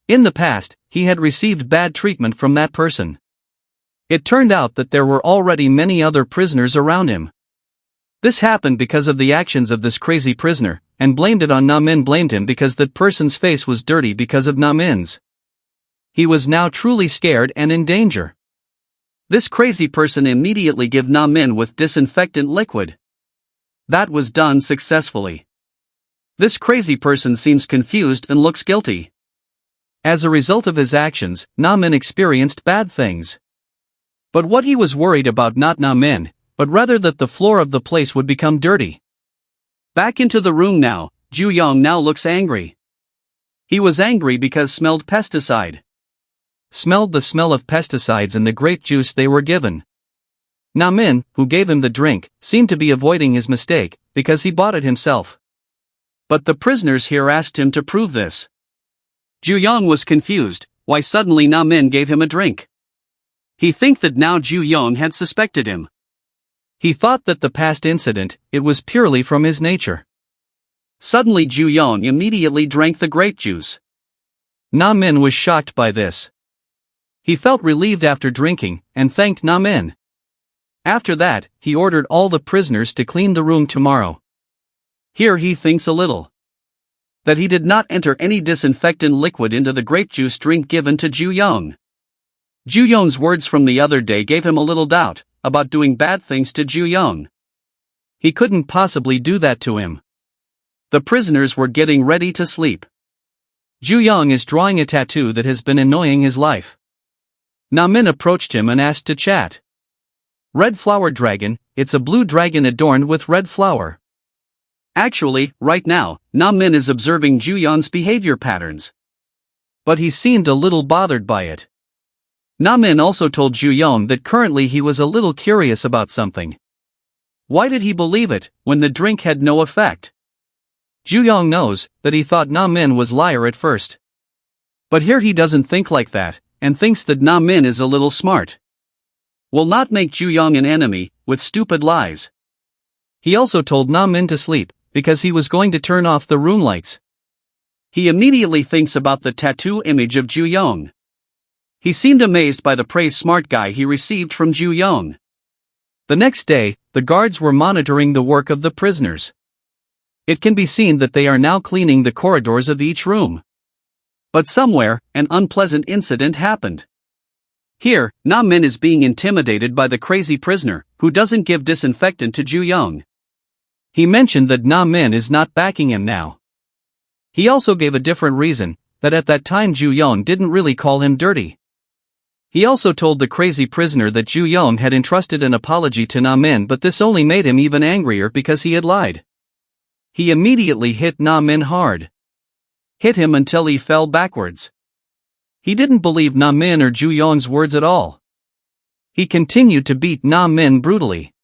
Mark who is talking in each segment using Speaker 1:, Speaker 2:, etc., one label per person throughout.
Speaker 1: In the past, he had received bad treatment from that person. It turned out that there were already many other prisoners around him. This happened because of the actions of this crazy prisoner, and blamed it on Na-min blamed him because that person's face was dirty because of Na-min's. He was now truly scared and in danger. This crazy person immediately gave Na-min with disinfectant liquid. That was done successfully. This crazy person seems confused and looks guilty. As a result of his actions, Na-min experienced bad things. But what he was worried about not Na-min, but rather that the floor of the place would become dirty. Back into the room now, Ju-young now looks angry. He was angry because smelled pesticide. Smelled the smell of pesticides in the grape juice they were given. Na-min, who gave him the drink, seemed to be avoiding his mistake, because he bought it himself. But the prisoners here asked him to prove this. Ju-young was confused, why suddenly Na-min gave him a drink. He think that now Ju-young had suspected him. He thought that the past incident, it was purely from his nature. Suddenly Ju-young immediately drank the grape juice. Na-min was shocked by this. He felt relieved after drinking, and thanked Na-min. After that, he ordered all the prisoners to clean the room tomorrow. Here he thinks a little. That he did not enter any disinfectant liquid into the grape juice drink given to Ju-young. Ju-young's words from the other day gave him a little doubt about doing bad things to Ju-young. He couldn't possibly do that to him. The prisoners were getting ready to sleep. Ju-young is drawing a tattoo that has been annoying his life. Na-min approached him and asked to chat. Red flower dragon, it's a blue dragon adorned with red flower. Actually, right now, Na-min is observing Ju-young's behavior patterns. But he seemed a little bothered by it. Na-min also told Ju-young that currently he was a little curious about something. Why did he believe it, when the drink had no effect? Ju-young knows that he thought Na-min was liar at first. But here he doesn't think like that, and thinks that Na-min is a little smart. Will not make Ju-young an enemy, with stupid lies. He also told Na-min to sleep, because he was going to turn off the room lights. He immediately thinks about the tattoo image of Ju-young. He seemed amazed by the praise smart guy he received from Ju-young. The next day, the guards were monitoring the work of the prisoners. It can be seen that they are now cleaning the corridors of each room. But somewhere, an unpleasant incident happened. Here, Na-min is being intimidated by the crazy prisoner, who doesn't give disinfectant to Ju-young. He mentioned that Na-min is not backing him now. He also gave a different reason, that at that time Ju-young didn't really call him dirty. He also told the crazy prisoner that Ju-young had entrusted an apology to Na-min, but this only made him even angrier because he had lied. He immediately hit Na-min hard. Hit him until he fell backwards. He didn't believe Na-min or Ju-young's words at all. He continued to beat Na-min brutally.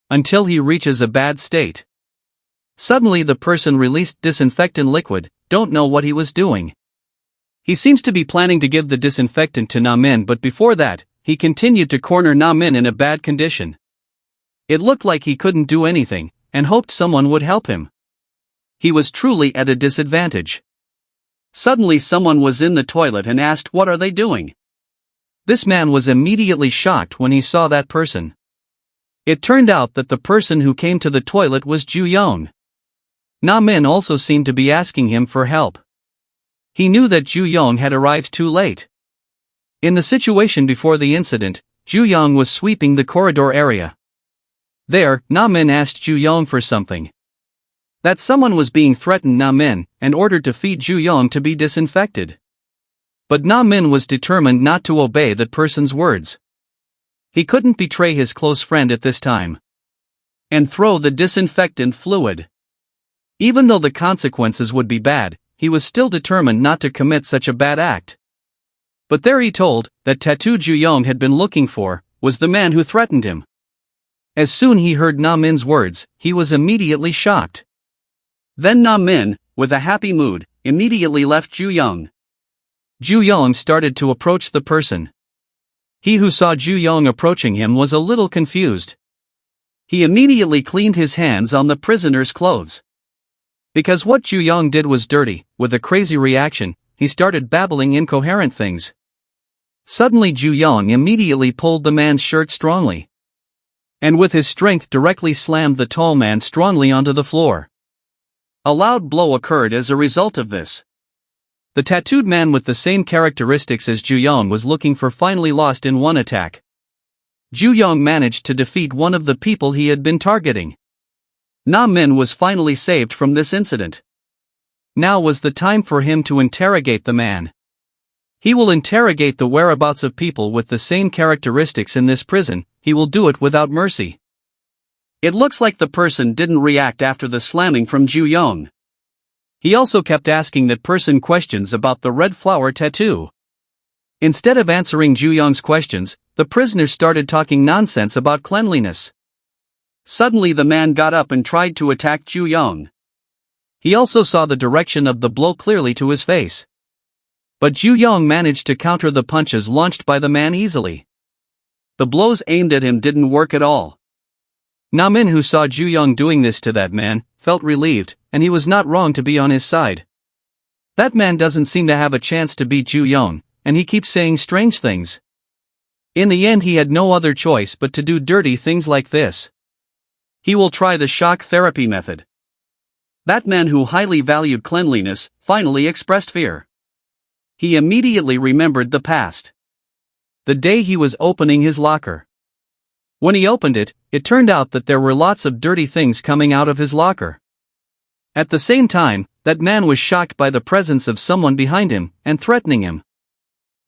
Speaker 1: Until he reaches a bad state. Suddenly the person released disinfectant liquid, don't know what he was doing. He seems to be planning to give the disinfectant to Na-min, but before that, he continued to corner Na-min in a bad condition. It looked like he couldn't do anything, and hoped someone would help him. He was truly at a disadvantage. Suddenly someone was in the toilet and asked what are they doing. This man was immediately shocked when he saw that person. It turned out that the person who came to the toilet was Ju-young. Na-min also seemed to be asking him for help. He knew that Ju-young had arrived too late. In the situation before the incident, Ju-young was sweeping the corridor area. There, Na-min asked Ju-young for something. That someone was being threatened Na-min, and ordered to feed Ju-young to be disinfected. But Na-min was determined not to obey that person's words. He couldn't betray his close friend at this time. And throw the disinfectant fluid. Even though the consequences would be bad, he was still determined not to commit such a bad act. But there he told, that tattoo Ju-young had been looking for, was the man who threatened him. As soon he heard Na-min's words, he was immediately shocked. Then Na-min, with a happy mood, immediately left Ju-young. Ju-young started to approach the person. He who saw Ju-young approaching him was a little confused. He immediately cleaned his hands on the prisoner's clothes. Because what Ju-young did was dirty, with a crazy reaction, he started babbling incoherent things. Suddenly Ju Yong immediately pulled the man's shirt strongly, and with his strength directly slammed the tall man strongly onto the floor. A loud blow occurred as a result of this. The tattooed man with the same characteristics as Ju Yong was looking for finally lost in one attack. Ju Yong managed to defeat one of the people he had been targeting. Na Min was finally saved from this incident. Now was the time for him to interrogate the man. He will interrogate the whereabouts of people with the same characteristics in this prison. He will do it without mercy. It looks like the person didn't react after the slamming from Ju Yong. He also kept asking that person questions about the red flower tattoo. Instead of answering Ju Yong's questions, the prisoner started talking nonsense about cleanliness. Suddenly the man got up and tried to attack Ju Yong. He also saw the direction of the blow clearly to his face. But Ju Yong managed to counter the punches launched by the man easily. The blows aimed at him didn't work at all. Na Min, who saw Ju Yong doing this to that man, felt relieved, and he was not wrong to be on his side. That man doesn't seem to have a chance to beat Ju Yong, and he keeps saying strange things. In the end he had no other choice but to do dirty things like this. He will try the shock therapy method. That man, who highly valued cleanliness, finally expressed fear. He immediately remembered the past. The day he was opening his locker. When he opened it, it turned out that there were lots of dirty things coming out of his locker. At the same time, that man was shocked by the presence of someone behind him and threatening him.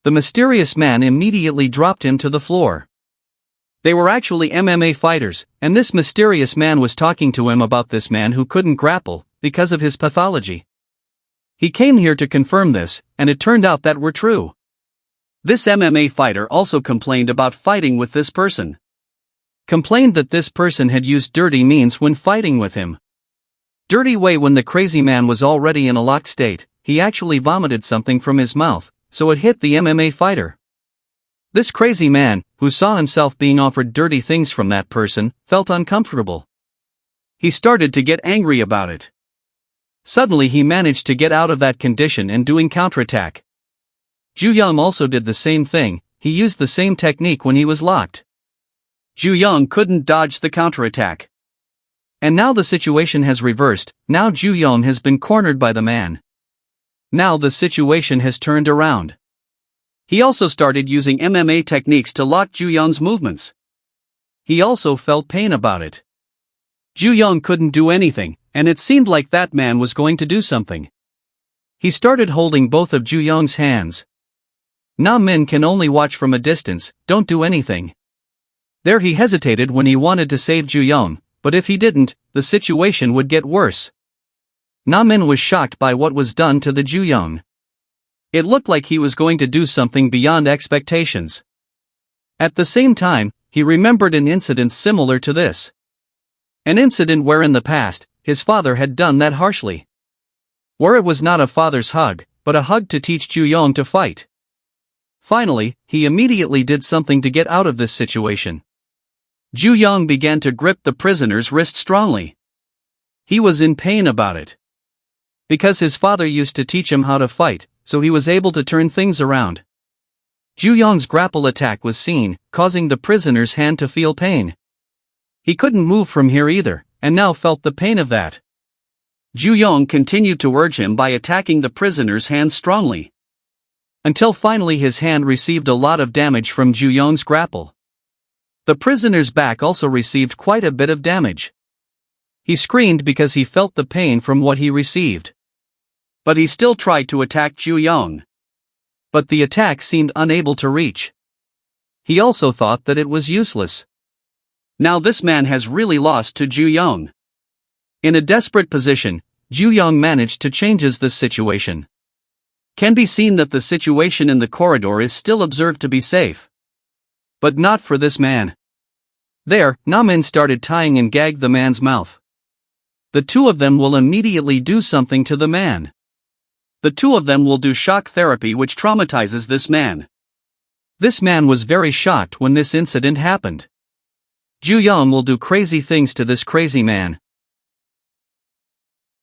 Speaker 1: The mysterious man immediately dropped him to the floor. They were actually MMA fighters, and this mysterious man was talking to him about this man who couldn't grapple because of his pathology. He came here to confirm this, and it turned out that were true. This MMA fighter also complained about fighting with this person. Complained that this person had used dirty means when fighting with him. Dirty way. When the crazy man was already in a locked state, he actually vomited something from his mouth, so it hit the MMA fighter. This crazy man, who saw himself being offered dirty things from that person, felt uncomfortable. He started to get angry about it. Suddenly he managed to get out of that condition and doing counterattack. Ju Yong also did the same thing. He used the same technique when he was locked. Ju Yong couldn't dodge the counterattack. And now the situation has reversed. Now Ju Yong has been cornered by the man. Now the situation has turned around. He also started using MMA techniques to lock Ju Yong's movements. He also felt pain about it. Ju Yong couldn't do anything, and it seemed like that man was going to do something. He started holding both of Ju Yong's hands. Na Min can only watch from a distance, don't do anything. There he hesitated when he wanted to save Ju Yong, but if he didn't, the situation would get worse. Na Min was shocked by what was done to the Ju Yong. It looked like he was going to do something beyond expectations. At the same time, he remembered an incident similar to this. An incident where in the past, his father had done that harshly. Where it was not a father's hug, but a hug to teach Ju Yong to fight. Finally, he immediately did something to get out of this situation. Ju Yong began to grip the prisoner's wrist strongly. He was in pain about it. Because his father used to teach him how to fight, so he was able to turn things around. Ju Yong's grapple attack was seen, causing the prisoner's hand to feel pain. He couldn't move from here either, and now felt the pain of that. Ju Yong continued to urge him by attacking the prisoner's hand strongly. Until finally his hand received a lot of damage from Ju Yong's grapple. The prisoner's back also received quite a bit of damage. He screamed because he felt the pain from what he received. But he still tried to attack Ju Yong. But the attack seemed unable to reach. He also thought that it was useless. Now this man has really lost to Ju Yong. In a desperate position, Ju Yong managed to change this situation. Can be seen that the situation in the corridor is still observed to be safe. But not for this man. There, Na Min started tying and gagged the man's mouth. The two of them will immediately do something to the man. The two of them will do shock therapy which traumatizes this man. This man was very shocked when this incident happened. Ju Yong will do crazy things to this crazy man.